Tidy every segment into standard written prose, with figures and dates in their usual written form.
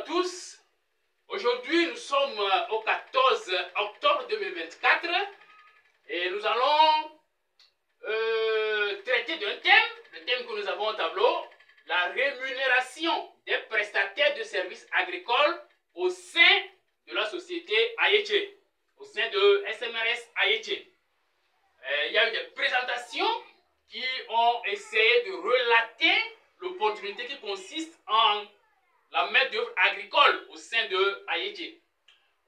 tous. Aujourd'hui, nous sommes au 14 octobre 2024 et nous allons traiter d'un thème, le thème que nous avons au tableau, la rémunération des prestataires de services agricoles au sein de la société Ayetche, au sein de SMRS Ayetche. Il y a eu des présentations qui ont essayé de relater l'opportunité qui consiste en la main d'œuvre agricole au sein de Ayetche.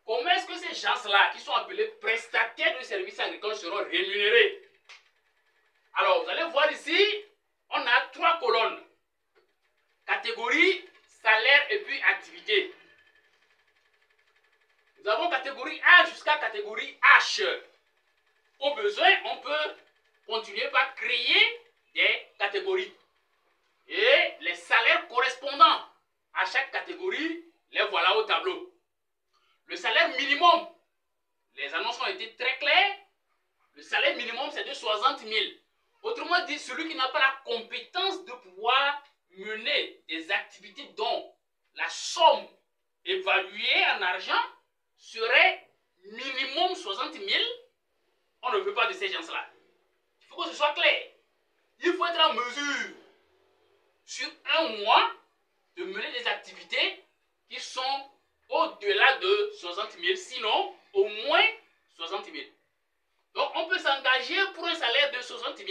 Comment est-ce que ces gens-là, qui sont appelés prestataires de services agricoles, seront rémunérés? Alors, vous allez voir ici, on a trois colonnes. Catégorie, salaire et puis activité. Nous avons catégorie A jusqu'à catégorie H. Au besoin, on peut continuer par créer des catégories. Et les salaires correspondants à chaque catégorie, les voilà au tableau. Le salaire minimum, les annonces ont été très claires. Le salaire minimum, c'est de 60 000. Autrement dit, celui qui n'a pas la compétence de pouvoir mener des activités dont la somme évaluée en argent serait minimum 60 000, on ne veut pas de ces gens-là. Il faut que ce soit clair. Il faut être en mesure, sur un mois, de mener des activités qui sont au-delà de 60 000, sinon au moins 60 000. Donc on peut s'engager pour un salaire de 60 000,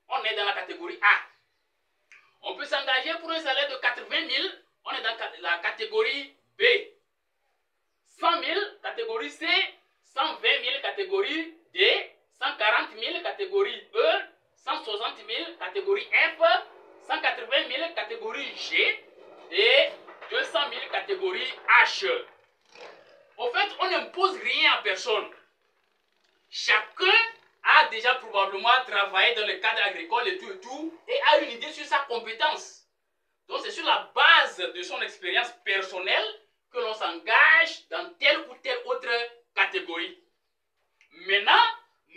on est dans la catégorie A. On peut s'engager pour un salaire de 80 000, on est dans la catégorie B. 100 000, catégorie C, 120 000, catégorie D, 140 000, catégorie E, 160 000, catégorie F, 180 000, catégorie G et 200 000, catégorie H. En fait, on n'impose rien à personne. Chacun a déjà probablement travaillé dans le cadre agricole et tout, et a une idée sur sa compétence. Donc c'est sur la base de son expérience personnelle que l'on s'engage dans telle ou telle autre catégorie. Maintenant,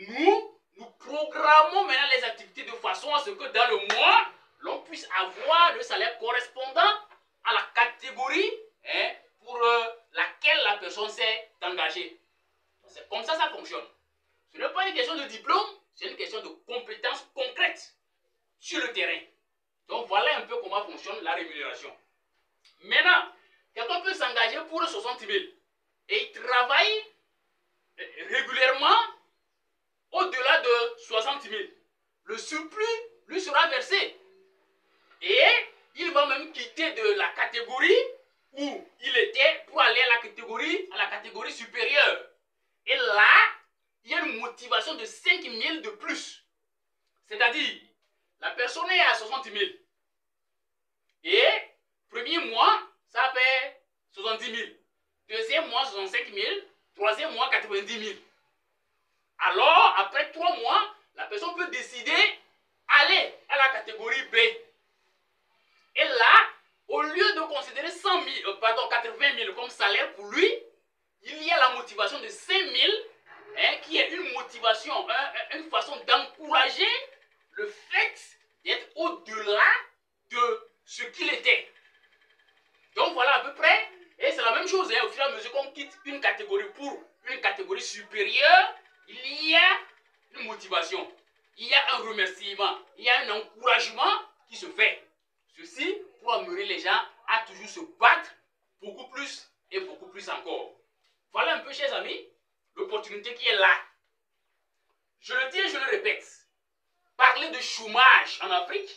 nous programmons maintenant les activités de façon à ce que dans le mois, l'on puisse avoir le salaire correspondant à la catégorie pour laquelle la personne s'est engagée. C'est comme ça que ça fonctionne. Ce n'est pas une question de diplôme, c'est une question de compétences concrètes sur le terrain. Donc voilà un peu comment fonctionne la rémunération. Maintenant, quelqu'un peut s'engager pour 60 000 et il travaille régulièrement au-delà de 60 000. Le surplus lui sera versé. Et il va même quitter de la catégorie où il était pour aller à la catégorie supérieure. Et là, il y a une motivation de 5 000 de plus. C'est-à-dire, la personne est à 60 000. Et premier mois, ça fait 70 000. Deuxième mois, 65 000. Troisième mois, 90 000. Alors, après 3 mois, la personne peut décider d'aller à la catégorie B. Et là, au lieu de considérer 80 000 comme salaire pour lui, il y a la motivation de 5 000 qui est une motivation, une façon d'encourager le fait d'être au-delà de ce qu'il était. Donc voilà à peu près, et c'est la même chose, au fur et à mesure qu'on quitte une catégorie pour une catégorie supérieure, il y a une motivation, il y a un remerciement, il y a un encouragement qui se fait. Ceci pour amener les gens à toujours se battre beaucoup plus et beaucoup plus encore. Voilà un peu, chers amis, l'opportunité qui est là. Je le dis et je le répète. Parler de chômage en Afrique,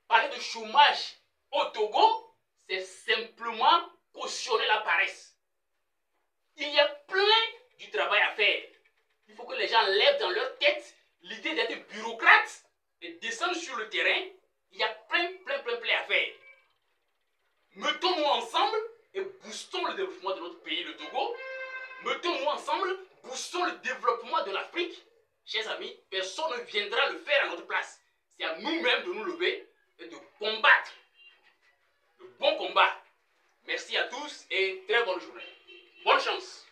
parler de chômage au Togo, c'est simplement cautionner la paresse. Il y a plein du travail à faire. Il faut que les gens lèvent dans leur tête l'idée d'être bureaucrate et descendre sur le terrain. Il y a plein à faire. Mettons-nous ensemble et boostons le développement de notre pays, le Togo. Mettons-nous ensemble, boostons le développement de l'Afrique. Chers amis, personne ne viendra le faire à notre place. C'est à nous-mêmes de nous lever et de combattre le bon combat. Merci à tous et très bonne journée. Bonne chance.